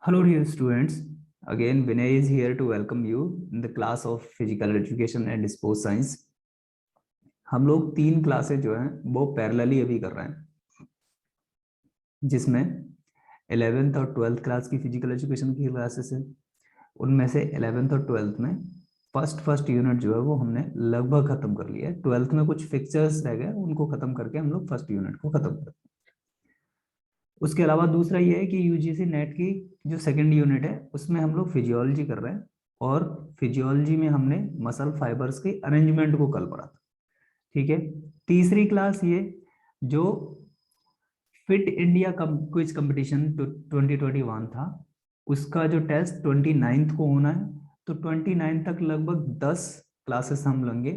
Hello, dear students. Again, Vinay is here to welcome you in the class of Physical Education and Sports Science. हम लोग 3 classes जो हैं वो parallelly अभी कर रहे हैं, जिसमें 11th और 12th क्लास की फिजिकल एजुकेशन की क्लासेस है। उनमें से 11th और 12th में फर्स्ट यूनिट जो है वो हमने लगभग खत्म कर लिया है। 12th में कुछ फिक्चर्स रह गए, उनको खत्म करके हम लोग फर्स्ट यूनिट को खत्म करते हैं। उसके अलावा दूसरा ये है कि यूजीसी नेट की जो सेकंड यूनिट है उसमें हम लोग फिजियोलॉजी कर रहे हैं, और फिजियोलॉजी में हमने मसल फाइबर्स के अरेंजमेंट को कल पढ़ा था। ठीक है। तीसरी क्लास ये जो फिट इंडिया क्विज कंपटीशन 2021 था, उसका जो टेस्ट 29th को होना है, तो 29 तक लगभग 10 क्लासेस हम लेंगे।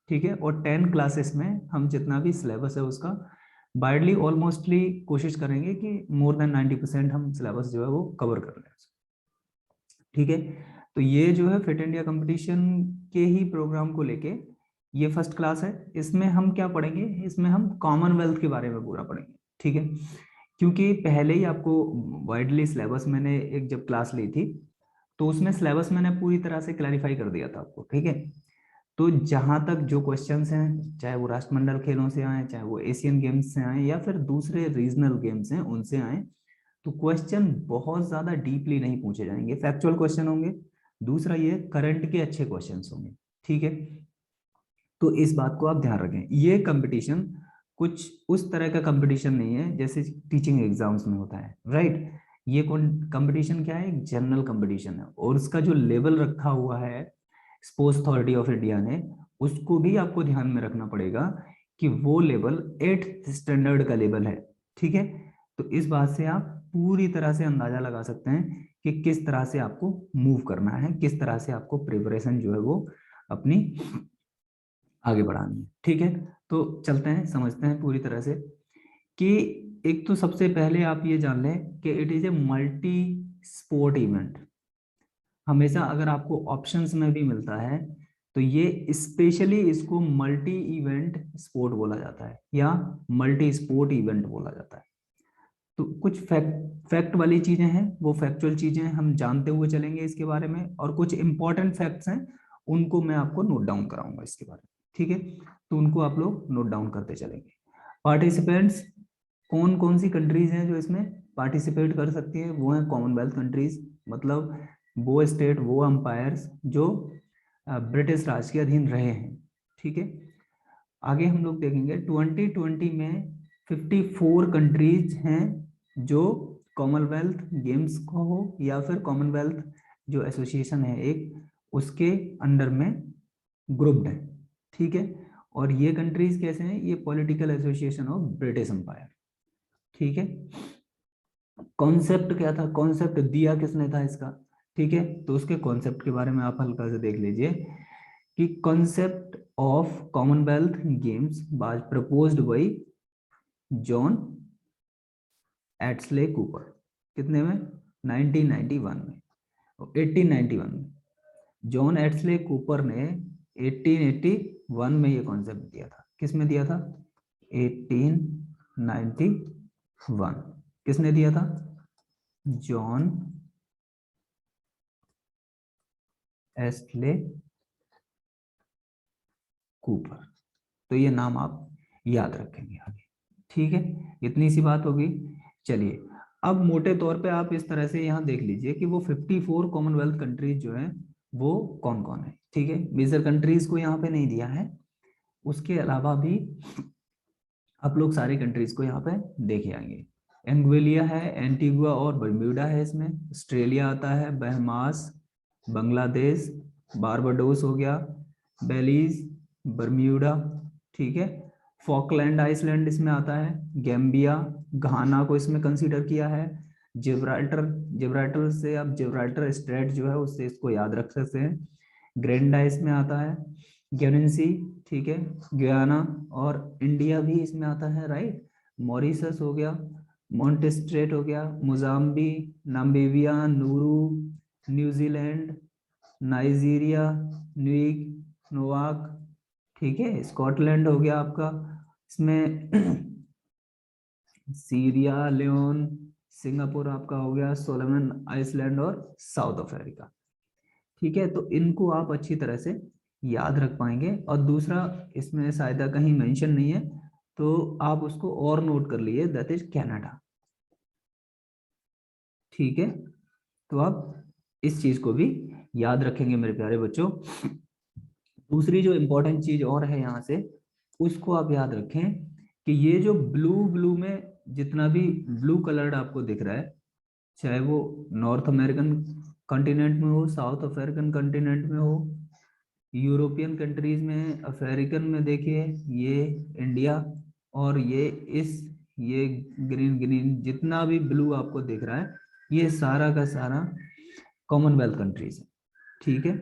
ठीक है। और 10 क्लासेस में हम जितना भी सिलेबस है उसका वाइडली ऑलमोस्टली कोशिश करेंगे कि मोर देन 90% हम सिलेबस जो है वो कवर कर लें। ठीक है। तो ये जो है फिट इंडिया कंपटीशन के ही प्रोग्राम को लेके ये फर्स्ट क्लास है। इसमें हम क्या पढ़ेंगे, इसमें हम कॉमनवेल्थ के बारे में पूरा पढ़ेंगे। ठीक है। क्योंकि पहले ही आपको वाइडली सिलेबस मैंने एक जब क्लास ली थी तो उसमें सिलेबस मैंने पूरी तरह से क्लैरिफाई कर दिया था आपको। ठीक है। तो जहां तक जो क्वेश्चंस हैं, चाहे वो राष्ट्रमंडल खेलों से आए, चाहे वो एशियन गेम्स से आए, या फिर दूसरे रीजनल गेम्स हैं उनसे आए, तो क्वेश्चन बहुत ज्यादा डीपली नहीं पूछे जाएंगे, फैक्चुअल क्वेश्चन होंगे। दूसरा ये करंट के अच्छे क्वेश्चंस होंगे। ठीक है। तो इस बात को आप ध्यान रखें, ये कंपटीशन कुछ उस तरह का कंपटीशन नहीं है जैसे टीचिंग एग्जाम्स में होता है, राइट। ये कौन कंपटीशन क्या है, एक जनरल कंपटीशन है, और उसका जो लेवल रखा हुआ है स्पोर्ट्स अथॉरिटी ऑफ इंडिया ने, उसको भी आपको ध्यान में रखना पड़ेगा कि वो लेवल 8th स्टैंडर्ड का लेवल है। ठीक है। तो इस बात से आप पूरी तरह से अंदाजा लगा सकते हैं कि किस तरह से आपको मूव करना है, किस तरह से आपको प्रिपरेशन जो है वो अपनी आगे बढ़ानी है। ठीक है। तो चलते हैं, समझते हैं पूरी तरह से कि एक तो सबसे पहले आप ये जान लें कि it is a multi sport event. हमेशा अगर आपको ऑप्शंस में भी मिलता है तो ये स्पेशली इसको मल्टी इवेंट स्पोर्ट बोला जाता है या मल्टी स्पोर्ट इवेंट बोला जाता है। तो कुछ फैक्ट वाली चीजें हैं, वो फैक्चुअल चीजें हम जानते हुए चलेंगे इसके बारे में, और कुछ इंपॉर्टेंट फैक्ट्स हैं उनको मैं आपको नोट डाउन कराऊंगा इसके बारे में। ठीक है। तो उनको आप लोग नोट डाउन करते चलेंगे। पार्टिसिपेंट्स कौन कौन सी कंट्रीज हैं जो इसमें पार्टिसिपेट कर सकती हैं, वो हैं कॉमनवेल्थ कंट्रीज, मतलब वो स्टेट, वो अंपायर्स जो ब्रिटिश राज के अधीन रहे हैं। ठीक है। आगे हम लोग देखेंगे 2020 में 54 कंट्रीज हैं जो कॉमनवेल्थ गेम्स को हो या फिर कॉमनवेल्थ जो एसोसिएशन है एक, उसके अंडर में ग्रुप्ड है। ठीक है। और ये कंट्रीज कैसे हैं, ये political association of British Empire. ठीक है। कॉन्सेप्ट क्या था, कॉन्सेप्ट दिया किसने था इसका। ठीक है। तो उसके कॉन्सेप्ट के बारे में आप हल्का से देख लीजिए कि concept of Commonwealth Games was proposed by John एट्सले कूपर। कितने में, 1991 में, 1891 में जॉन एट्सले कूपर ने 1881 में ये कॉन्सेप्ट दिया था। किस में दिया था, 1891। किसने दिया था, जॉन एस्ले कूपर। तो ये नाम आप याद रखेंगे आगे। ठीक है। इतनी सी बात होगी। चलिए, अब मोटे तौर पे आप इस तरह से यहाँ देख लीजिए कि वो 54 कॉमनवेल्थ कंट्रीज जो हैं वो कौन कौन है। ठीक है। मेजर कंट्रीज को यहाँ पे नहीं दिया है, उसके अलावा भी आप लोग सारी कंट्रीज को यहाँ पे देखे आएंगे। एंग्विलिया है, एंटीगुआ और बर्म्यूडा है इसमें, ऑस्ट्रेलिया आता है, बहमास, बांग्लादेश, बारबाडोस हो गया, बेलीज, बर्म्यूडा। ठीक है। फॉकलैंड आइसलैंड इसमें आता है, गैम्बिया, घाना को इसमें कंसीडर किया है, जिब्राल्टर, जिब्राल्टर से आप जिब्राल्टर स्ट्रेट जो है उससे इसको याद रख सकते हैं, ग्रेनडा इसमें आता है, ग्योरेंसी, ठीक है, गयाना, और इंडिया भी इसमें आता है, राइट। मॉरिशस हो गया, मॉन्टेस्ट्रेट हो गया, Mozambique, Namibia, Nauru, New Zealand, Nigeria, न्यूक, नोवाक, ठीक है, स्कॉटलैंड हो गया आपका इसमें, सीरिया लियोन, सिंगापुर आपका हो गया, सोलोमन आइसलैंड और साउथ अफ्रीका। ठीक है, तो इनको आप अच्छी तरह से याद रख पाएंगे। और दूसरा, इसमें शायद कहीं मेंशन नहीं है तो आप उसको और नोट कर लिए, दैट इज कनाडा। ठीक है, तो आप इस चीज को भी याद रखेंगे मेरे प्यारे बच्चों। दूसरी जो इंपॉर्टेंट चीज और है यहाँ से, उसको आप याद रखें कि ये जो ब्लू ब्लू में जितना भी ब्लू कलर्ड आपको दिख रहा है, चाहे वो नॉर्थ अमेरिकन कॉन्टिनेंट में हो, साउथ अफ्रीकन कॉन्टिनेंट में हो, यूरोपियन कंट्रीज में, अफ्रीकन में देखिए ये इंडिया, और ये ग्रीन ग्रीन जितना भी ब्लू आपको दिख रहा है, ये सारा का सारा कॉमनवेल्थ कंट्रीज है। ठीक है,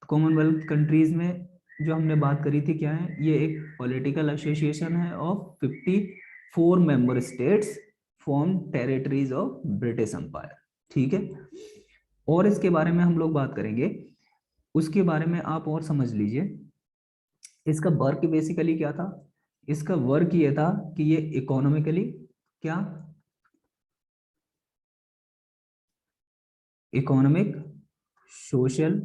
कॉमनवेल्थ कंट्रीज में जो हमने बात करी थी क्या है, ये एक पॉलिटिकल एसोसिएशन है of 54 member states from territories of British Empire. ठीक है, और इसके बारे में हम लोग बात करेंगे, उसके बारे में आप और समझ लीजिए। इसका वर्क बेसिकली क्या था, इसका वर्क ये था कि ये इकोनॉमिकली क्या, इकोनॉमिक, सोशल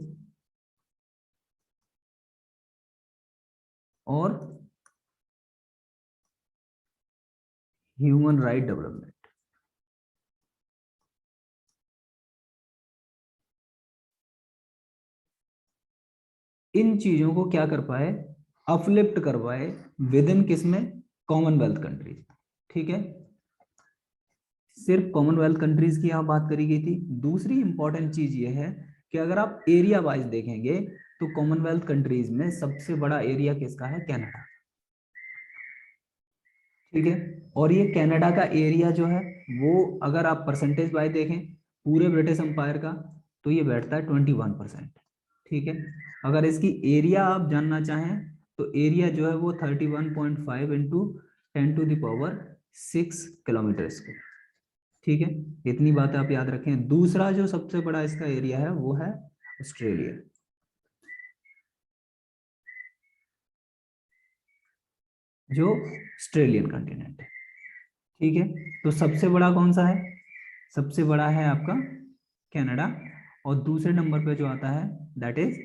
और ह्यूमन राइट डेवलपमेंट, इन चीजों को क्या कर पाए, अपलिफ्ट कर पाए विद इन किसमें, कॉमनवेल्थ कंट्रीज। ठीक है, सिर्फ कॉमनवेल्थ कंट्रीज की यहाँ बात करी गई थी। दूसरी इंपॉर्टेंट चीज ये है कि अगर आप एरिया वाइज देखेंगे तो कॉमनवेल्थ कंट्रीज में सबसे बड़ा एरिया किसका है, कनाडा। ठीक है, और ये कनाडा का एरिया जो है वो अगर आप परसेंटेज वाइज देखें पूरे ब्रिटिश एम्पायर का, तो ये बैठता है 21%। ठीक है, अगर इसकी एरिया आप जानना चाहें तो एरिया जो है वो 31.5 इंटू 10⁻⁶ किलोमीटर स्क्वायर। ठीक है, इतनी बातें आप याद रखें। दूसरा जो सबसे बड़ा इसका एरिया है वो है ऑस्ट्रेलिया, जो ऑस्ट्रेलियन कॉन्टिनेंट है। ठीक है, तो सबसे बड़ा कौन सा है, सबसे बड़ा है आपका कनाडा, और दूसरे नंबर पे जो आता है दैट इज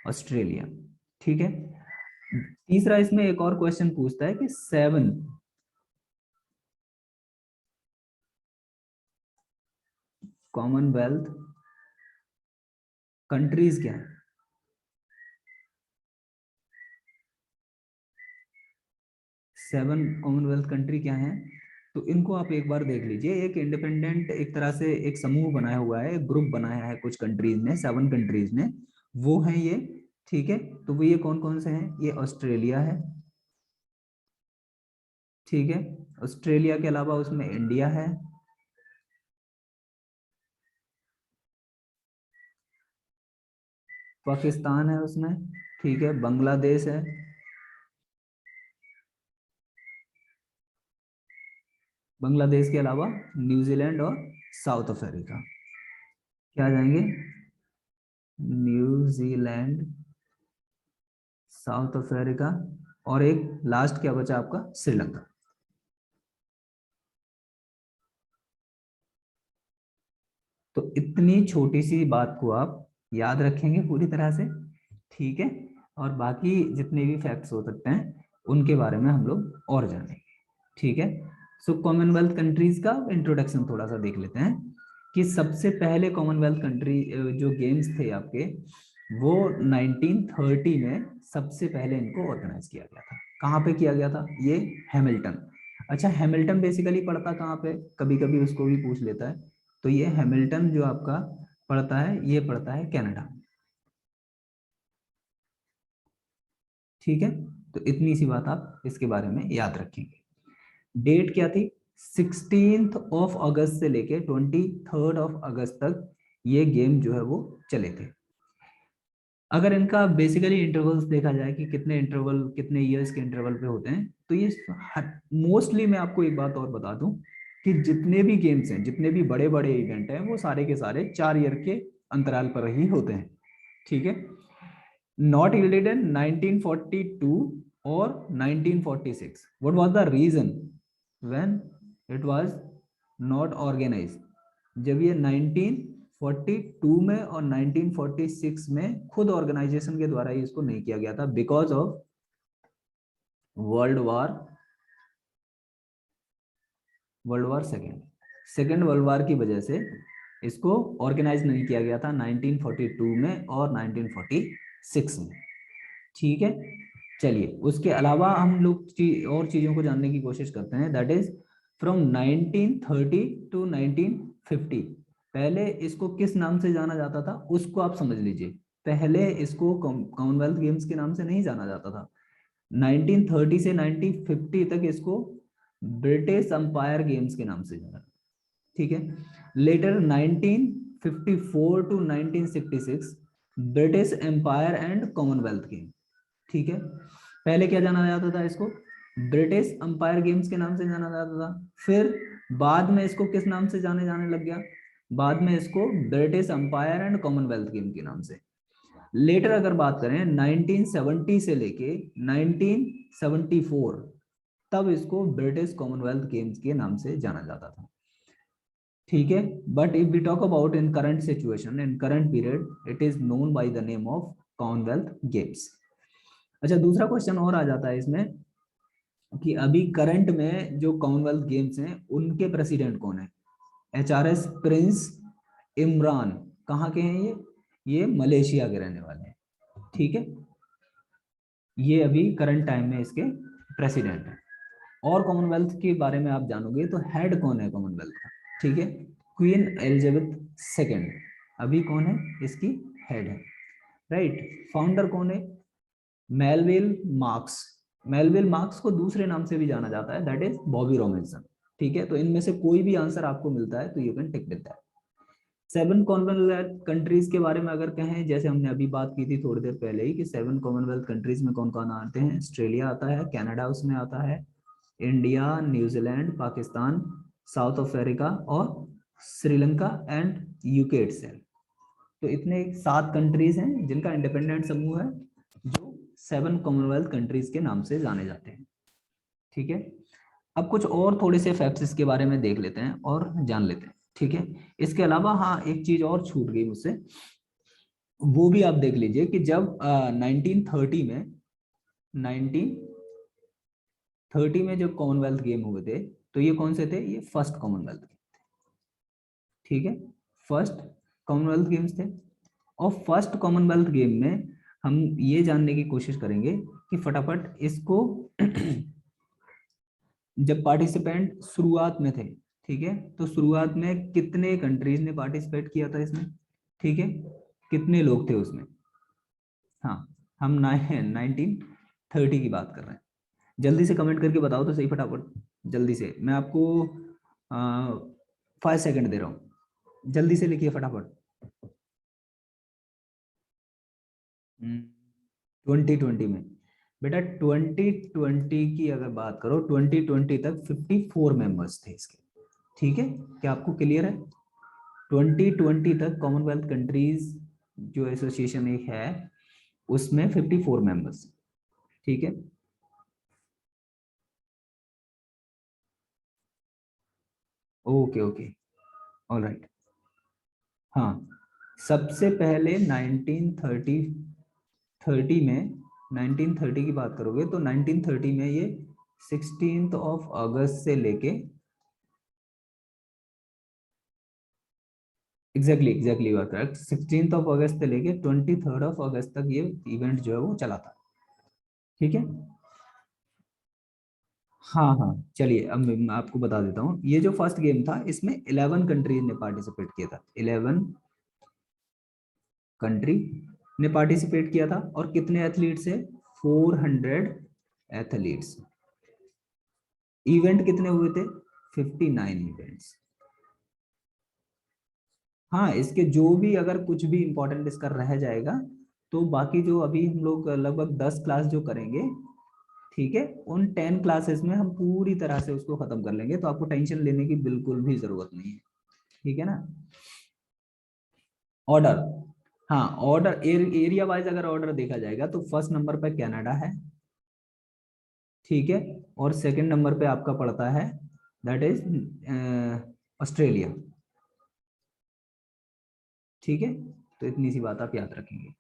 ऑस्ट्रेलिया। ठीक है, तीसरा इसमें एक और क्वेश्चन पूछता है कि 7 कॉमनवेल्थ कंट्रीज क्या है, 7 कॉमनवेल्थ कंट्री क्या है, तो इनको आप एक बार देख लीजिए। एक इंडिपेंडेंट एक तरह से एक समूह बनाया हुआ है, एक ग्रुप बनाया है कुछ कंट्रीज ने, 7 कंट्रीज ने, वो है ये। ठीक है, तो वो ये कौन कौन से हैं, ये ऑस्ट्रेलिया है। ठीक है, ऑस्ट्रेलिया के अलावा उसमें इंडिया है, पाकिस्तान है उसमें, ठीक है, बांग्लादेश है, बांग्लादेश के अलावा न्यूजीलैंड और साउथ अफ्रीका। क्या आ जाएंगे, न्यूजीलैंड, साउथ अफ्रीका, और एक लास्ट क्या बचा आपका, श्रीलंका। तो इतनी छोटी सी बात को आप याद रखेंगे पूरी तरह से। ठीक है, और बाकी जितने भी फैक्ट्स हो सकते हैं उनके बारे में हम लोग और जानेंगे। ठीक है, सो कॉमनवेल्थ कंट्रीज का इंट्रोडक्शन थोड़ा सा देख लेते हैं कि सबसे पहले कॉमनवेल्थ कंट्री जो गेम्स थे आपके, वो 1930 में सबसे पहले इनको ऑर्गेनाइज किया गया था। कहाँ पे किया गया था, ये हैमिल्टन। अच्छा, हैमिल्टन बेसिकली पड़ता कहाँ पे, कभी कभी उसको भी पूछ लेता है। तो ये हैमिल्टन जो आपका पड़ता है, ये पड़ता है कनाडा। ठीक है, तो इतनी सी बात आप इसके बारे में याद रखेंगे। डेट क्या थी, 16 अगस्त से लेके 23 अगस्त तक ये गेम जो है वो चले थे। अगर इनका बेसिकली इंटरवल्स देखा जाए कि कितने इंटरवल, कितने ईयर्स के इंटरवल पे होते हैं, तो ये मोस्टली, मैं आपको एक बात और बता दूं कि जितने भी गेम्स हैं, जितने भी बड़े बड़े इवेंट हैं, वो सारे के सारे 4 ईयर के अंतराल पर ही होते हैं। ठीक है, not yielded in 1942 or 1946. What was the reason when it was not organize. जब ये 1942 में और 1946 में खुद ऑर्गेनाइजेशन के द्वारा ही इसको नहीं किया गया था, because of world war second world war की वजह से इसको ऑर्गेनाइज नहीं किया गया था 1942 में और 1946 में। ठीक है, चलिए उसके अलावा हम लोग और चीजों को जानने की कोशिश करते हैं। दैट इज फ्रॉम 1930 टू 1950 पहले इसको किस नाम से जाना जाता था उसको आप समझ लीजिए। पहले इसको कॉमनवेल्थ गेम्स के नाम से नहीं जाना जाता था। 1930 से 1950 तक इसको ब्रिटिश अंपायर गेम्स के नाम से जाना। ठीक है, later 1954 to 1966 British Empire and Commonwealth Game. ठीक है, पहले क्या जाना जाता था इसको, ब्रिटिश अंपायर गेम्स के नाम से जाना जाता था। फिर बाद में इसको किस नाम से जाने लग गया, बाद में इसको British umpire and Commonwealth game के नाम से। लेटर अगर बात करें 1970 से लेके 1974 तब इसको ब्रिटिश कॉमनवेल्थ गेम्स के नाम से जाना जाता था। ठीक है, but if we talk about in current situation in current period it is known by the name of Commonwealth Games. अच्छा, दूसरा क्वेश्चन और आ जाता है इसमें कि अभी करंट में जो कॉमनवेल्थ गेम्स हैं उनके प्रेसिडेंट कौन है। एचआरएस प्रिंस इमरान कहाँ के हैं ये मलेशिया के रहने वाले हैं। ठीक है, ये अभी करंट टाइम में इसके प्रेसिडेंट हैं। और कॉमनवेल्थ के बारे में आप जानोगे तो हेड कौन है कॉमनवेल्थ का, ठीक है, क्वीन एलिजाबेथ सेकेंड अभी कौन है इसकी हेड है। राइट, फाउंडर कौन है, मेलविल मार्क्स। मेलविल मार्क्स को दूसरे नाम से भी जाना जाता है, दैट इज बॉबी रॉबिन्सन। ठीक है, तो इनमें से कोई भी आंसर आपको मिलता है तो you can tick with that. 7 Commonwealth countries के बारे में अगर कहें, जैसे हमने अभी बात की थी थोड़ी देर पहले ही कि 7 कॉमनवेल्थ कंट्रीज में कौन कौन आते हैं। ऑस्ट्रेलिया आता है, कनाडा उसमें आता है, India, New Zealand, Pakistan, south Africa और श्रीलंका एंड यूके इटसेल्फ। तो इतने 7 कंट्रीज हैं जिनका इंडिपेंडेंट समूह है जो 7 कॉमनवेल्थ कंट्रीज के नाम से जाने जाते हैं। ठीक है, अब कुछ और थोड़े से फैक्ट्स इसके बारे में देख लेते हैं और जान लेते हैं। ठीक है, इसके अलावा हाँ एक चीज और छूट गई मुझसे, वो भी आप देख लीजिए कि जब 1930 में 1930 में जब कॉमनवेल्थ गेम हुए थे तो ये कौन से थे, ये फर्स्ट कॉमनवेल्थ गेम थे। ठीक है, फर्स्ट कॉमनवेल्थ गेम्स थे। और फर्स्ट कॉमनवेल्थ गेम में हम ये जानने की कोशिश करेंगे कि फटाफट इसको जब पार्टिसिपेंट शुरुआत में थे, ठीक है, तो शुरुआत में कितने कंट्रीज ने पार्टिसिपेट किया था इसमें, ठीक है, कितने लोग थे उसमें। हाँ, हम 1930 की बात कर रहे हैं। जल्दी से कमेंट करके बताओ तो सही फटाफट, जल्दी से। मैं आपको 5 सेकंड दे रहा हूँ, जल्दी से लिखिए फटाफट। 2020 में बेटा, 2020 की अगर बात करो 2020 तक 54 मेंबर्स थे इसके। ठीक है, क्या आपको क्लियर है। 2020 तक कॉमनवेल्थ कंट्रीज जो एसोसिएशन एक है उसमें 54 मेंबर्स। ठीक है, ओके ओके, ऑलराइट। हाँ, सबसे पहले 1930 में 1930 की बात करोगे तो 1930 में ये 16 ऑफ अगस्त से लेके exactly you are correct, 16 of अगस्त से लेके 23 ऑफ अगस्त तक ये इवेंट जो है वो चला था। ठीक है, हाँ हाँ, चलिए अब मैं आपको बता देता हूँ। ये जो फर्स्ट गेम था इसमें 11 कंट्रीज ने पार्टिसिपेट किया था, 11 कंट्री ने पार्टिसिपेट किया था। और कितने एथलीट्स है, 400 एथलीट्स। इवेंट कितने हुए थे, 59 इवेंट्स। हाँ, इसके जो भी अगर कुछ भी इंपॉर्टेंट इसका रह जाएगा तो बाकी जो अभी हम लोग लगभग 10 क्लास जो करेंगे, ठीक है, उन 10 क्लासेस में हम पूरी तरह से उसको खत्म कर लेंगे, तो आपको टेंशन लेने की बिल्कुल भी जरूरत नहीं है। ठीक है ना। ऑर्डर, हाँ ऑर्डर एरिया वाइज अगर ऑर्डर देखा जाएगा तो फर्स्ट नंबर पे कनाडा है, ठीक है, और सेकंड नंबर पे आपका पड़ता है दैट इज ऑस्ट्रेलिया। ठीक है, तो इतनी सी बात आप याद रखेंगे।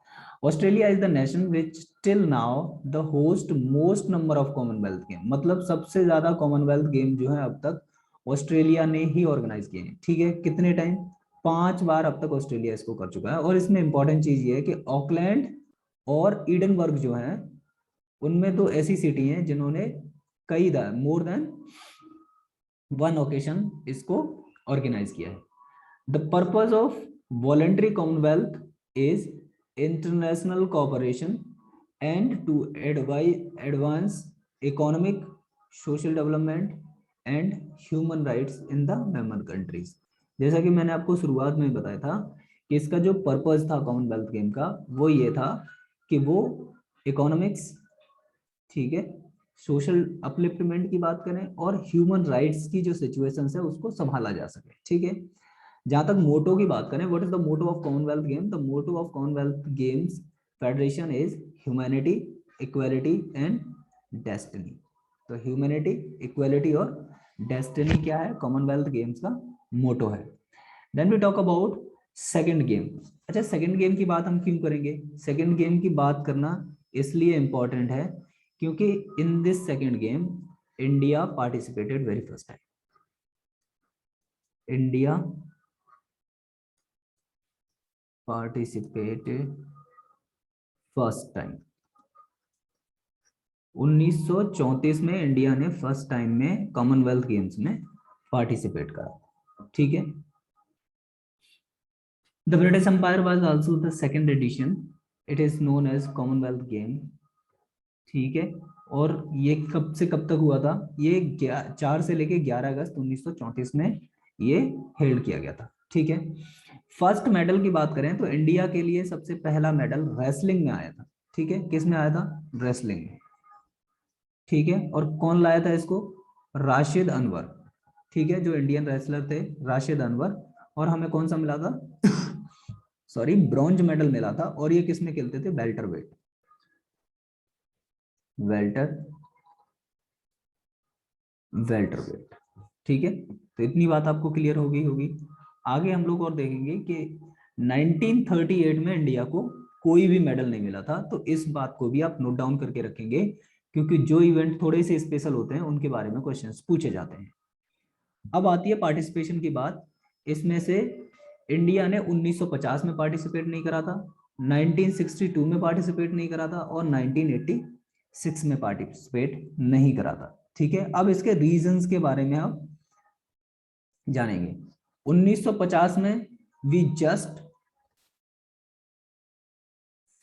Australia is the nation which till now the host most number of Commonwealth game, मतलब सबसे ज्यादा कॉमनवेल्थ गेम जो है अब तक ऑस्ट्रेलिया ने ही ऑर्गेनाइज किए हैं। ठीक है, कितने टाइम? 5 बार अब तक ऑस्ट्रेलिया इसको कर चुका है। और इसमें इंपॉर्टेंट चीज ये है कि ऑकलैंड और ईडनबर्ग जो है, उनमें तो ऐसी सिटी हैं जिन्होंने कई मोर देन वन ओकेशन इसको ऑर्गेनाइज किया है। The purpose of voluntary commonwealth is international cooperation and to advance economic, social development and human rights in the member countries। जैसा कि मैंने आपको शुरुआत में बताया था कि इसका जो पर्पस था कॉमनवेल्थ गेम का, वो ये था कि वो इकोनॉमिक्स, ठीक है, सोशल अपलिफ्टमेंट की बात करें और ह्यूमन राइट्स की जो सिचुएशन है उसको संभाला जा सके। ठीक है, जहां तक मोटो की बात करें, what is the motto of Commonwealth Game? The motto of Commonwealth Games Federation is humanity, equality and destiny. तो ह्यूमैनिटी, इक्वालिटी और डेस्टिनी क्या है? कॉमनवेल्थ गेम्स का मोटो है। Then we talk about second game. अच्छा, सेकंड गेम की बात हम क्यों करेंगे? सेकंड गेम की बात करना इसलिए इंपॉर्टेंट है क्योंकि in this second game India participated very first time. India participated first time. 1934 में इंडिया ने फर्स्ट टाइम में कॉमनवेल्थ गेम्स में पार्टिसिपेट करा। ठीक है, the British Empire was also the second edition, it is known as Commonwealth Game. ठीक है, और ये कब से कब तक हुआ था? ये 4 से लेके 11 अगस्त 1934 में ये हेल्ड किया गया था। ठीक है, फर्स्ट मेडल की बात करें तो इंडिया के लिए सबसे पहला मेडल रेसलिंग में आया था। ठीक है, किस में आया था? रेसलिंग में। ठीक है, और कौन लाया था इसको? राशिद अनवर। ठीक है, जो इंडियन रेसलर थे, राशिद अनवर। और हमें कौन सा मिला था? सॉरी, ब्रॉन्ज मेडल मिला था। और ये किस में खेलते थे? Welterweight, welter welterweight. ठीक है, तो इतनी बात आपको क्लियर हो गई होगी। आगे हम लोग और देखेंगे कि 1938 में इंडिया को कोई भी मेडल नहीं मिला था, तो इस बात को भी आप नोट डाउन करके रखेंगे क्योंकि जो इवेंट थोड़े से स्पेशल होते हैं उनके बारे में क्वेश्चंस पूछे जाते हैं। अब आती है पार्टिसिपेशन की बात। इसमें से इंडिया ने 1950 में पार्टिसिपेट नहीं करा था, 1962 में पार्टिसिपेट नहीं करा था और 1986 में पार्टिसिपेट नहीं करा था। ठीक है, अब इसके रीजंस के बारे में आप जानेंगे। 1950 में वी जस्ट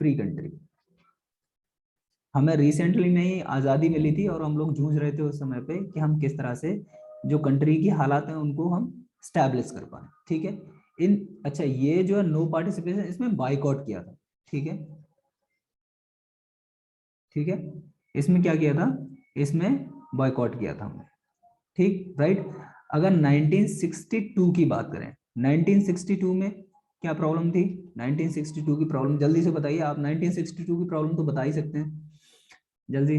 फ्री कंट्री, हमें रिसेंटली में ही आजादी मिली थी और हम लोग जूझ रहे थे उस समय पे कि हम किस तरह से जो कंट्री की हालात है उनको हम स्टैब्लिश कर पाए। ठीक है, इन अच्छा, ये जो है नो पार्टिसिपेशन, इसमें बाइकआउट किया था। ठीक है, ठीक है, इसमें क्या किया था? इसमें बॉयकॉट किया था हमने। ठीक, राइट। अगर 1962 की बात करें, 1962 में क्या प्रॉब्लम थी? 1962 की प्रॉब्लम जल्दी से बताइए आप। 1962 की प्रॉब्लम तो बता ही सकते हैं जल्दी।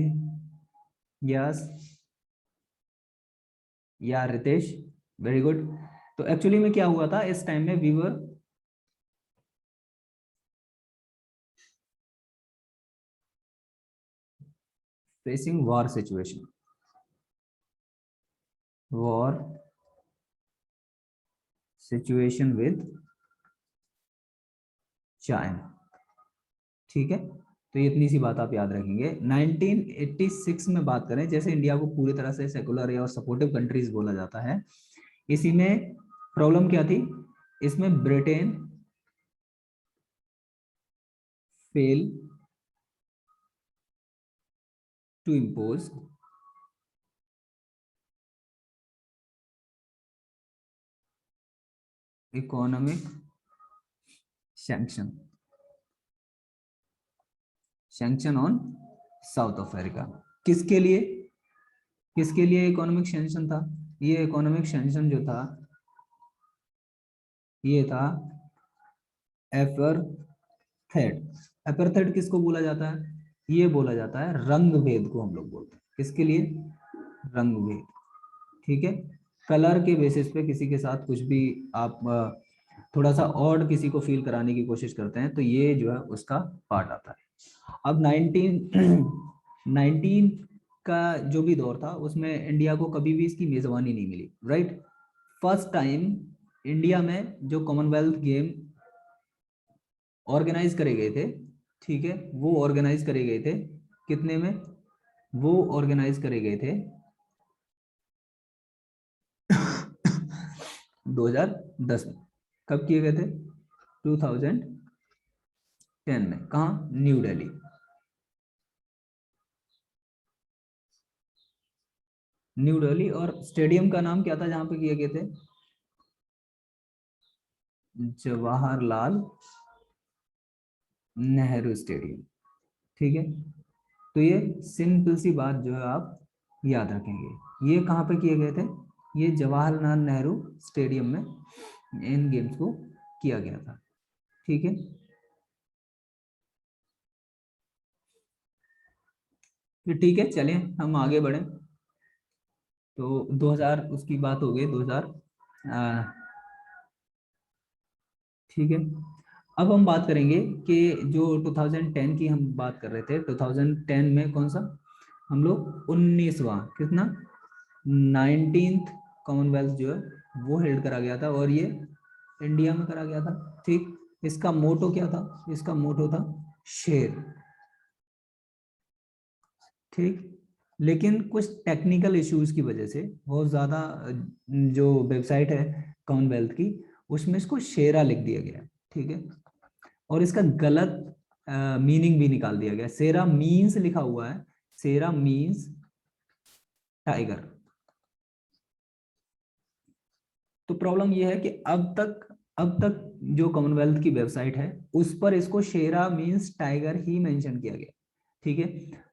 Yes, yeah Ritesh, very good. तो एक्चुअली में क्या हुआ था इस टाइम में? We were facing war situation, war situation with China. ठीक है, तो ये इतनी सी बात आप याद रखेंगे। 1986 में बात करें, जैसे इंडिया को पूरी तरह से सेकुलर और सपोर्टिव कंट्रीज बोला जाता है, इसी में प्रॉब्लम क्या थी? इसमें Britain fail to impose economic sanction, sanction on South Africa. किसके लिए? किसके लिए इकोनॉमिक सैंक्शन था? ये इकोनॉमिक सैंक्शन जो था, ये था एपर्थेड। एपर्थेड किसको बोला जाता है? ये बोला जाता है रंग भेद को हम लोग बोलते हैं। किसके लिए? रंग भेद। ठीक है, कलर के बेसिस पे किसी के साथ कुछ भी आप थोड़ा सा ऑड किसी को फील कराने की कोशिश करते हैं, तो ये जो है उसका पार्ट आता है। अब 19 का जो भी दौर था उसमें इंडिया को कभी भी इसकी मेजबानी नहीं मिली, राइट। फर्स्ट टाइम इंडिया में जो कॉमनवेल्थ गेम ऑर्गेनाइज करे गए थे, ठीक है, वो ऑर्गेनाइज करे गए थे कितने में, वो ऑर्गेनाइज करे गए थे 2010 में। कब किए गए थे? 2010 में। कहाँ? न्यू दिल्ली। न्यू दिल्ली। और स्टेडियम का नाम क्या था जहां पे किए गए थे? जवाहरलाल नेहरू स्टेडियम, ठीक है। तो ये सिंपल सी बात जो है आप याद रखेंगे, ये कहाँ पे किए गए थे? ये जवाहरलाल नेहरू स्टेडियम में इन गेम्स को किया गया था, ठीक है। तो ठीक है, चलिए हम आगे बढ़े। तो 2000 उसकी बात हो गई, 2000, ठीक है। अब हम बात करेंगे कि जो 2010 की हम बात कर रहे थे, 2010 में कौन सा हम लोग 19वां, कितना, 19th कॉमनवेल्थ जो है वो हेल्ड करा गया था, और ये इंडिया में करा गया था, ठीक। इसका मोटो क्या था? इसका मोटो था शेर, ठीक। लेकिन कुछ टेक्निकल इश्यूज की वजह से बहुत ज़्यादा जो वेबसाइट है कॉमनवेल्थ की, उसमें इसको शेरा लिख दिया गया, ठीक है। और इसका गलत मीनिंग भी निकाल दिया गया, शेरा मीन्स लिखा हुआ है, शेरा मीन्स टाइगर। तो प्रॉब्लम यह है कि अब तक जो कॉमनवेल्थ की वेबसाइट है उस पर इसको शेरा मीन्स टाइगर ही मेंशन किया गया, ठीक है।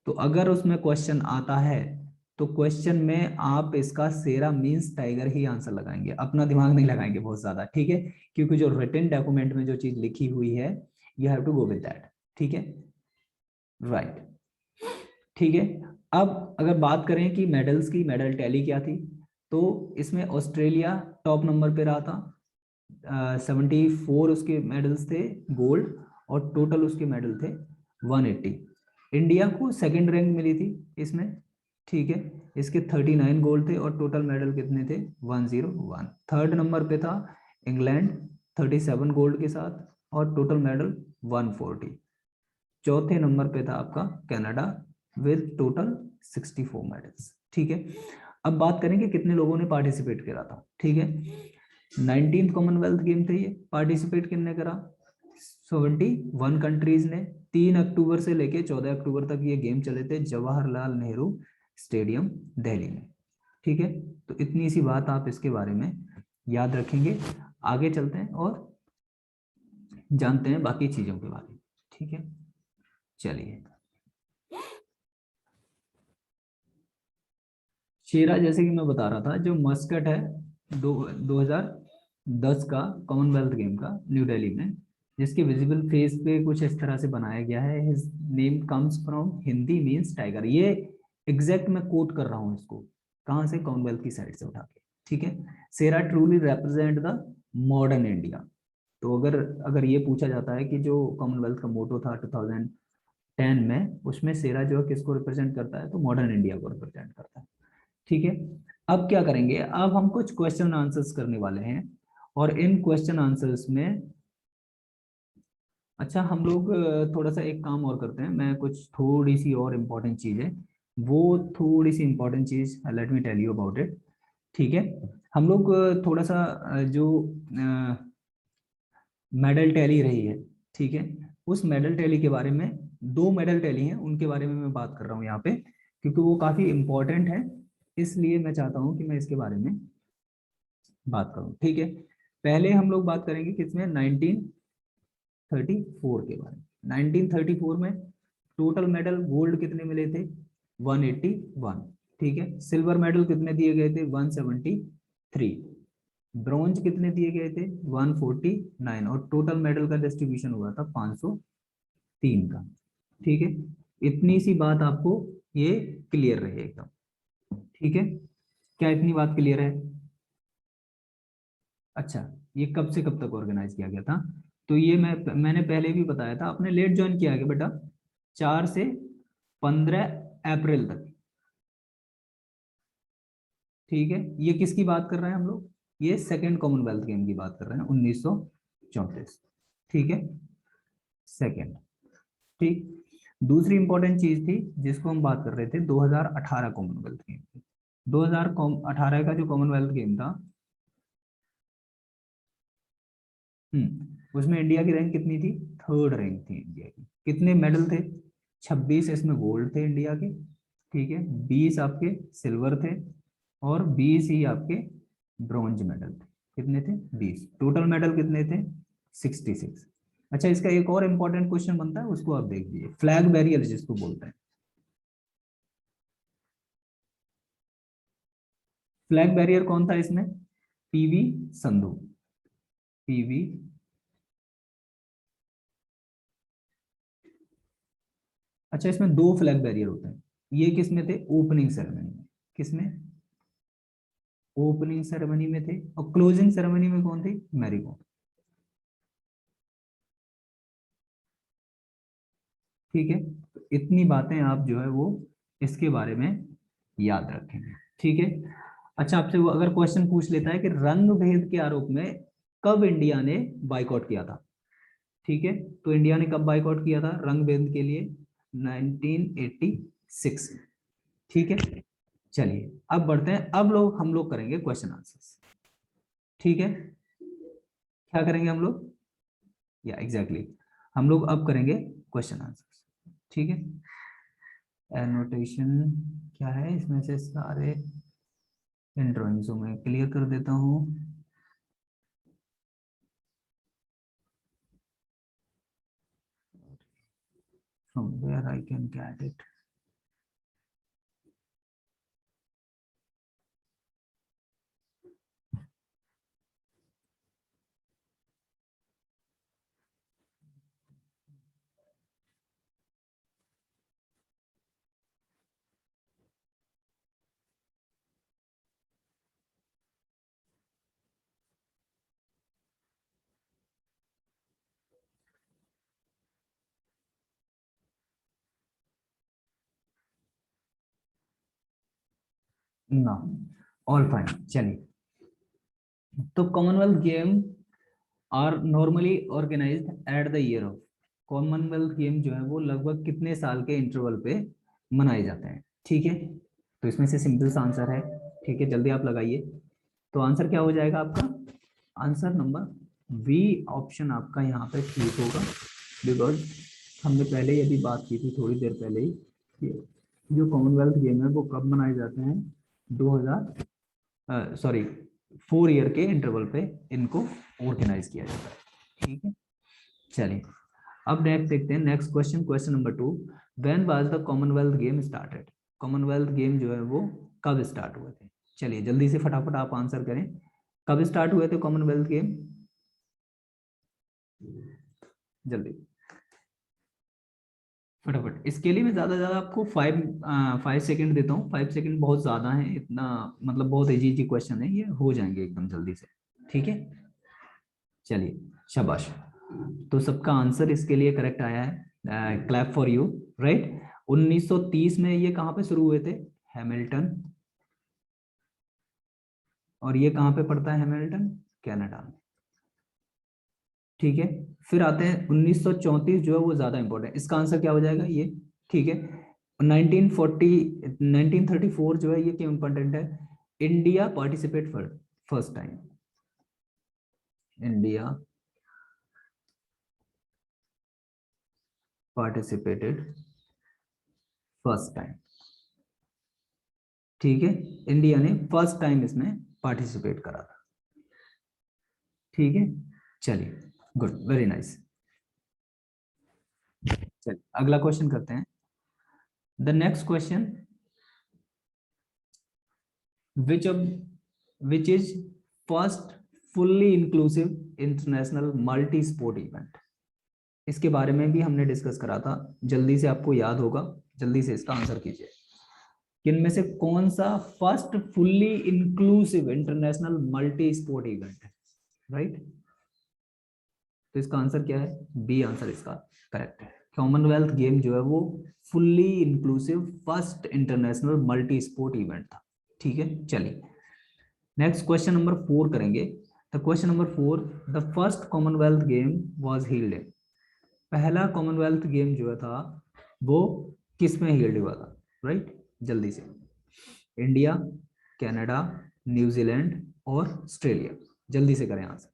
तो अगर उसमें क्वेश्चन आता है तो क्वेश्चन में आप इसका शेरा मीन्स टाइगर ही आंसर लगाएंगे, अपना दिमाग नहीं लगाएंगे बहुत ज्यादा, ठीक है। क्योंकि जो रिटन डॉक्यूमेंट में जो चीज लिखी हुई है, you have to go with that, ठीक है, राइट, ठीक है। अब अगर बात करें कि मेडल्स की, मेडल टैली क्या थी, तो इसमें ऑस्ट्रेलिया टॉप नंबर पे रहा था, 74 उसके मेडल्स थे गोल्ड, और टोटल उसके मेडल थे 180। इंडिया को सेकंड रैंक मिली थी इसमें, ठीक है। इसके 39 गोल्ड थे और टोटल मेडल कितने थे? 101। थर्ड नंबर पे था इंग्लैंड 37 गोल्ड के साथ और टोटल मेडल 140। चौथे नंबर पे था आपका कनाडा विद टोटल 64 मेडल्स, ठीक है। अब बात करें कि कितने लोगों ने पार्टिसिपेट करा था, ठीक है। 19th कॉमनवेल्थ गेम थे ये, पार्टिसिपेट किसने करा? 71 कंट्रीज ने। 3 अक्टूबर से लेके 14 अक्टूबर तक ये गेम चले थे जवाहरलाल नेहरू स्टेडियम दिल्ली में, ठीक है। तो इतनी सी बात आप इसके बारे में याद रखेंगे। आगे चलते हैं और जानते हैं बाकी चीजों के बारे में, ठीक है। चलिए, शेरा जैसे कि मैं बता रहा था, जो मस्कट है 2010 का कॉमनवेल्थ गेम का न्यू दिल्ली में, जिसके विजिबल फेस पे कुछ इस तरह से बनाया गया है, his name comes from Hindi means tiger. ये एग्जैक्ट मैं कोट कर रहा हूँ इसको, कहाँ से? कॉमनवेल्थ की साइड से उठा के, ठीक है। Shera truly represent the modern India. तो अगर अगर ये पूछा जाता है कि जो कॉमनवेल्थ का मोटो था 2010 में, उसमें शेरा जो है किसको रिप्रेजेंट करता है? तो मॉडर्न इंडिया को रिप्रेजेंट करता है, ठीक है। अब क्या करेंगे? अब हम कुछ क्वेश्चन आंसर्स करने वाले हैं, और इन क्वेश्चन आंसर्स में, अच्छा हम लोग थोड़ा सा एक काम और करते हैं, मैं कुछ थोड़ी सी और इम्पोर्टेंट चीज है, वो थोड़ी सी इम्पोर्टेंट चीज let me tell you about it, ठीक है। हम लोग थोड़ा सा जो मेडल टैली रही है, ठीक है, उस मेडल टैली के बारे में, 2 मेडल टैली हैं उनके बारे में मैं बात कर रहा हूँ यहाँ पे, क्योंकि वो काफी इंपॉर्टेंट है, इसलिए मैं चाहता हूँ कि मैं इसके बारे में बात करूँ, ठीक है। पहले हम लोग बात करेंगे किसमें? 1934 के बारे में। 1934 में टोटल मेडल गोल्ड कितने मिले थे? 181, ठीक है। सिल्वर मेडल कितने दिए गए थे? 173। ब्रॉन्ज कितने दिए गए थे? 149, और टोटल मेडल का डिस्ट्रीब्यूशन हुआ था 503 का, ठीक है। इतनी सी बात आपको ये क्लियर रहे एकदम, ठीक है। क्या इतनी बात क्लियर है? अच्छा, ये कब से कब तक ऑर्गेनाइज किया गया था? तो ये मैंने पहले भी बताया था, आपने लेट ज्वाइन किया गया बेटा, 4 से 15 अप्रैल तक। ठीक है, ये किसकी बात कर रहे हैं हम लोग? ये सेकेंड कॉमनवेल्थ गेम की बात कर रहे हैं, 1934। ठीक है, सेकेंड। ठीक। दूसरी इंपॉर्टेंट चीज थी जिसको हम बात कर रहे थे, 2018 कॉमनवेल्थ गेम। 2018 का जो कॉमनवेल्थ गेम था, उसमें इंडिया की रैंक कितनी थी? थर्ड रैंक थी इंडिया की। कितने मेडल थे? 26 इसमें गोल्ड थे इंडिया के। ठीक है, 20 आपके सिल्वर थे, और 20 ही आपके ब्रॉन्ज मेडल थे। कितने थे? 20। टोटल मेडल कितने थे? 66। अच्छा, इसका एक और इंपॉर्टेंट क्वेश्चन बनता है, उसको आप देख लीजिए, फ्लैग बैरियर जिसको बोलते हैं। फ्लैग बैरियर कौन था इसमें? पीवी संधू। पीवी। अच्छा, इसमें दो फ्लैग बैरियर होते हैं। ये किसमें थे? ओपनिंग सेरेमनी में। किसमें? ओपनिंग सेरेमनी में थे। और क्लोजिंग सेरेमनी में कौन थी? मैरी कॉम। ठीक है, तो इतनी बातें आप जो है वो इसके बारे में याद रखेंगे। ठीक है। अच्छा, आपसे वो अगर क्वेश्चन पूछ लेता है कि रंग भेद के आरोप में कब इंडिया ने बाइकआउट किया था? ठीक है, तो इंडिया ने कब बाइकआउट किया था रंग भेद के लिए? 1986। ठीक है, चलिए अब बढ़ते हैं। अब हम लोग करेंगे क्वेश्चन आंसर्स। ठीक है, क्या करेंगे हम लोग? या एग्जैक्टली हम लोग अब करेंगे क्वेश्चन आंसर्स। ठीक है, एनोटेशन क्या है इसमें से सारे इन ड्राइंग्सों में क्लियर कर देता हूँ। from where I can get it. ना, ऑल फाइन। चलिए, तो Commonwealth Game are normally organized at the year of. Commonwealth Game जो है वो लगभग कितने साल के इंटरवल पे मनाए जाते हैं? ठीक है, तो इसमें से सिंपल सा आंसर है। ठीक है, जल्दी आप लगाइए। तो आंसर क्या हो जाएगा आपका? आंसर नंबर बी ऑप्शन आपका यहाँ पे ठीक होगा, बिकॉज हमने पहले ही अभी बात की थी थोड़ी देर पहले ही कि जो कॉमनवेल्थ गेम है वो कब मनाए जाते हैं? 2000 सॉरी 4 ईयर के इंटरवल पे इनको ऑर्गेनाइज किया जाता है। ठीक है, चलिए अब नेक्स्ट देखते हैं। Next question, question number 2। When was the Commonwealth game started? Commonwealth Game जो है वो कब स्टार्ट हुए थे? चलिए जल्दी से फटाफट आप आंसर करें। कब स्टार्ट हुए थे कॉमनवेल्थ गेम? जल्दी फटाफट। इसके लिए मैं ज्यादा से ज्यादा आपको 5 सेकंड देता हूँ। 5 सेकंड बहुत ज्यादा है, इतना मतलब बहुत इजी इजी क्वेश्चन है, ये हो जाएंगे एकदम जल्दी से। ठीक है, चलिए शाबाश। तो सबका आंसर इसके लिए करेक्ट आया है, क्लैप फॉर यू। राइट, 1930 में ये कहाँ पे शुरू हुए थे? हैमिल्टन। और ये कहाँ पे पड़ता है हैमिल्टन? कनाडा में। ठीक है, फिर आते हैं 1934 जो है वो ज्यादा इंपॉर्टेंट है, इसका आंसर क्या हो जाएगा ये? ठीक है, 1934 जो है ये क्यों इंपॉर्टेंट है? India participate first time. India participated first time. ठीक है, इंडिया ने फर्स्ट टाइम इसमें पार्टिसिपेट करा था। ठीक है, चलिए गुड, वेरी नाइस। चलिए अगला क्वेश्चन करते हैं। The next question, which of which is first fully inclusive international multi sport event? इसके बारे में भी हमने डिस्कस करा था, जल्दी से आपको याद होगा, जल्दी से इसका आंसर कीजिए। किनमें से कौन सा first fully inclusive international multi sport event है? राइट। तो इसका आंसर क्या है? बी आंसर इसका करेक्ट है। कॉमनवेल्थ गेम जो है वो fully inclusive first international multi sport event था। ठीक है, चलिए नेक्स्ट क्वेश्चन नंबर 4 करेंगे। The question number 4, the first Commonwealth game was held in. पहला कॉमनवेल्थ गेम जो था वो किस में हेल्ड हुआ था? राइट, जल्दी से। इंडिया, कनाडा, न्यूजीलैंड और ऑस्ट्रेलिया। जल्दी से करें आंसर।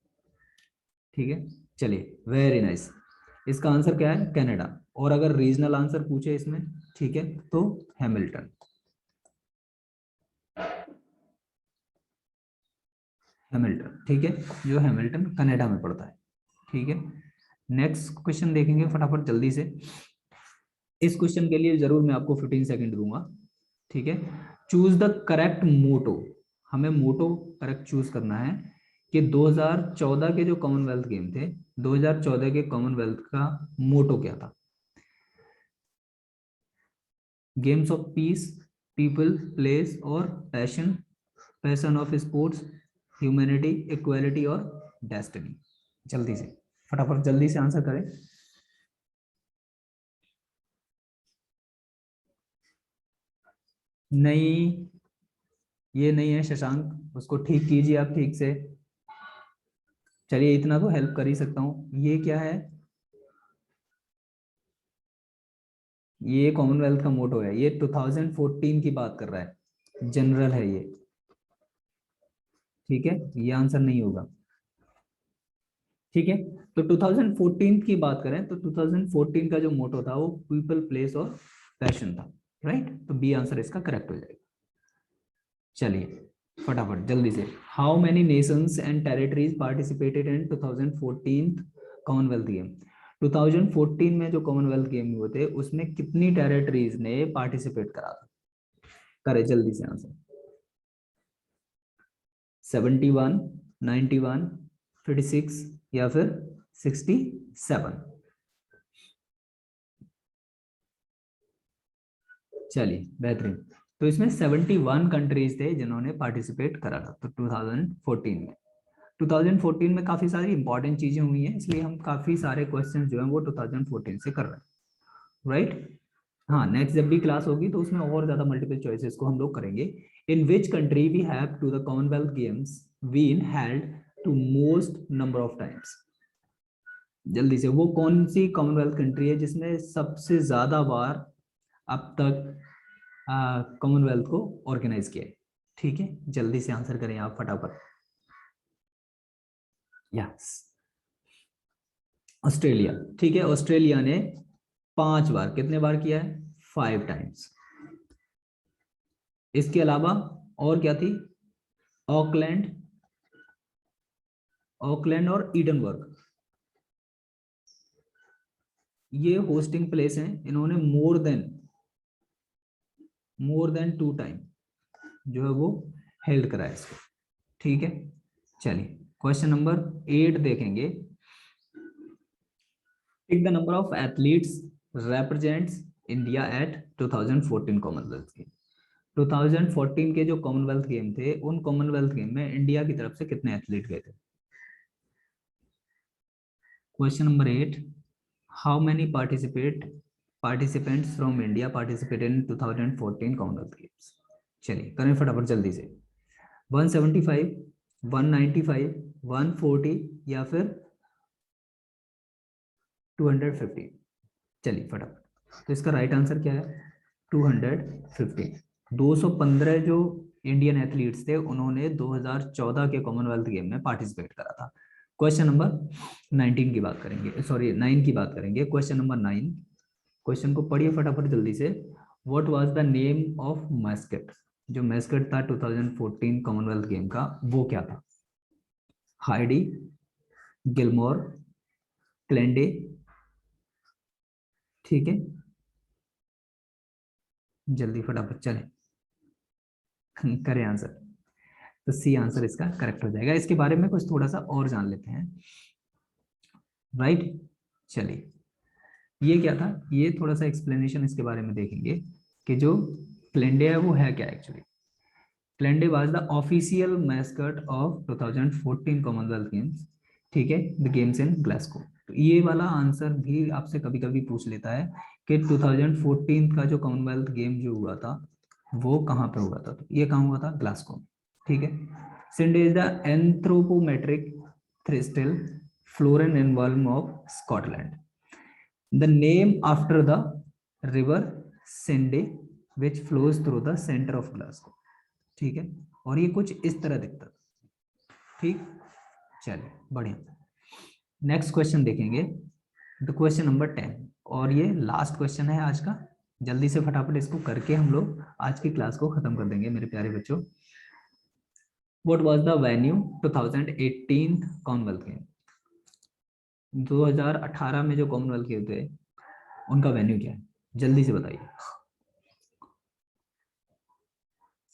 ठीक है, चलिए वेरी नाइस। इसका आंसर क्या है? कनाडा। और अगर रीजनल आंसर पूछे इसमें, ठीक है, तो हैमिल्टन। हैमिल्टन, ठीक है, जो हैमिल्टन कनाडा में पड़ता है। ठीक है, नेक्स्ट क्वेश्चन देखेंगे फटाफट जल्दी से। इस क्वेश्चन के लिए जरूर मैं आपको 15 सेकंड दूंगा। ठीक है, चूज द करेक्ट मोटो। हमें मोटो करेक्ट चूज करना है कि 2014 के जो कॉमनवेल्थ गेम थे, 2014 के कॉमनवेल्थ का मोटो क्या था? Games of peace, people, place और passion, passion of sports, humanity, equality और डेस्टिनी। जल्दी से फटाफट जल्दी से आंसर करें। नहीं, ये नहीं है शशांक, उसको ठीक कीजिए आप ठीक से। चलिए इतना तो हेल्प कर ही सकता हूँ। ये क्या है? ये कॉमनवेल्थ का मोटो है, ये 2014 की बात कर रहा है, जनरल है ये। ठीक है, ये आंसर नहीं होगा। ठीक है, तो 2014 की बात करें तो 2014 का जो मोटो था वो पीपल, प्लेस और पैशन था। राइट, तो बी आंसर इसका करेक्ट हो जाएगा। चलिए फटाफट जल्दी से। How many Nations and territories participated in 2014 Commonwealth game? 2014 में जो कॉमनवेल्थ गेम हुए थे उसमें कितनी टेरिटरीज ने पार्टिसिपेट करा था? करे जल्दी से आंसर। 71, 91, 56 या फिर 67? चलिए बेहतरीन। तो इसमें 71 कंट्रीज थे जिन्होंने पार्टिसिपेट करा था तो 2014 में। 2014 में काफी सारी इंपॉर्टेंट चीजें हुई हैं, इसलिए हम काफी सारे क्वेश्चन जो हैं वो 2014 से कर रहे हैं। राइट, हाँ, नेक्स्ट जब भी क्लास होगी तो उसमें और ज्यादा मल्टीपल चॉइसेस को हम लोग करेंगे। In which country we have to the Commonwealth Games been held to most number of times? जल्दी से, वो कौन सी कॉमनवेल्थ कंट्री है जिसने सबसे ज्यादा बार अब तक कॉमनवेल्थ को ऑर्गेनाइज किया है? ठीक है, जल्दी से आंसर करें आप फटाफट। Yes, Australia. ठीक है, ऑस्ट्रेलिया ने 5 बार, कितने बार किया है? 5 टाइम्स। इसके अलावा और क्या थी? ऑकलैंड, ऑकलैंड और ईडनबर्ग, ये होस्टिंग प्लेस हैं। इन्होंने मोर देन 2 टाइम जो है वो हेल्ड करा है इसको। ठीक है, चलिए क्वेश्चन नंबर 8 देखेंगे। Tick the number of athletes represents India at 2014 Commonwealth game. 2014 के जो कॉमनवेल्थ गेम थे उन कॉमनवेल्थ गेम में इंडिया की तरफ से कितने एथलीट गए थे? Question number 8, how many participants from India participated in 2014 Commonwealth games? चलिए करें फटाफट जल्दी से। 175, 195, 140 या फिर 250? चलिए फटाफट, तो इसका राइट आंसर क्या है? 215। 215 जो इंडियन एथलीट्स थे उन्होंने 2014 के कॉमनवेल्थ गेम में पार्टिसिपेट करा था। क्वेश्चन नंबर 19 की बात करेंगे, सॉरी 9 की बात करेंगे। क्वेश्चन नंबर 9, क्वेश्चन को पढ़िए फटाफट जल्दी से। What was the name of mascot? जो मैस्कट था 2014 कॉमनवेल्थ गेम का वो क्या था? Heidi, Gilmore, Clyde? ठीक है, जल्दी फटाफट चले करें आंसर। तो सी आंसर इसका करेक्ट हो जाएगा। इसके बारे में कुछ थोड़ा सा और जान लेते हैं। राइट, चलिए ये क्या था, ये थोड़ा सा एक्सप्लेनेशन इसके बारे में देखेंगे कि जो क्लेंडे है वो है क्या actually. Clyde was the official mascot of 2014 Commonwealth Games, ठीक है, द गेम्स इन ग्लासगो। तो ये वाला आंसर भी आपसे कभी कभी पूछ लेता है कि 2014 का जो कॉमनवेल्थ गेम जो हुआ था वो कहाँ पे हुआ था, तो ये कहाँ हुआ था, ग्लासगो, ठीक है। Sinde is the anthropometric थ्रिस्टल फ्लोरन एनवॉल्म of Scotland, the name after the river Sinde which flows through the centre of Glasgow, ठीक है। और ये कुछ इस तरह दिखता था, ठीक। चलिए बढ़िया, नेक्स्ट क्वेश्चन देखेंगे, द क्वेश्चन नंबर 10, और ये लास्ट क्वेश्चन है आज का। जल्दी से फटाफट इसको करके हम लोग आज की क्लास को खत्म कर देंगे मेरे प्यारे बच्चों। What was the venue 2018 Commonwealth game, 2018 में जो कॉमनवेल्थ गेम थे उनका वेन्यू क्या है, जल्दी से बताइए।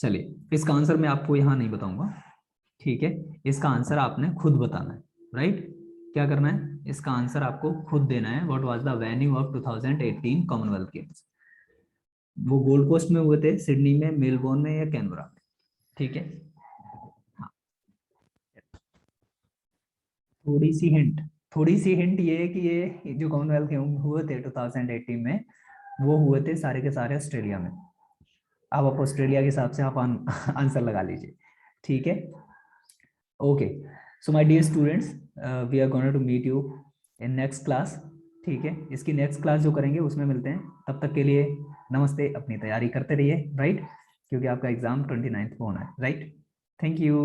चलिए इसका आंसर मैं आपको यहाँ नहीं बताऊंगा, ठीक है, इसका आंसर आपने खुद बताना है, राइट। क्या करना है, इसका आंसर आपको खुद देना है। What was the venue of 2018 Commonwealth games, वो गोल्ड कोस्ट में हुए थे, सिडनी में, मेलबोर्न में या कैनबरा में, ठीक है। हाँ, थोड़ी सी हिंट, थोड़ी सी हिंट ये है कि ये जो कॉमनवेल्थ गेम हुए थे 2018 में, वो हुए थे सारे के सारे ऑस्ट्रेलिया में। अब आप ऑस्ट्रेलिया के हिसाब से आप आंसर लगा लीजिए, ठीक है। Okay, so my dear students, we are going to meet you in next class, ठीक है। इसकी नेक्स्ट क्लास जो करेंगे उसमें मिलते हैं, तब तक के लिए नमस्ते, अपनी तैयारी करते रहिए, राइट, क्योंकि आपका एग्जाम 29 को होना है, राइट। Thank you.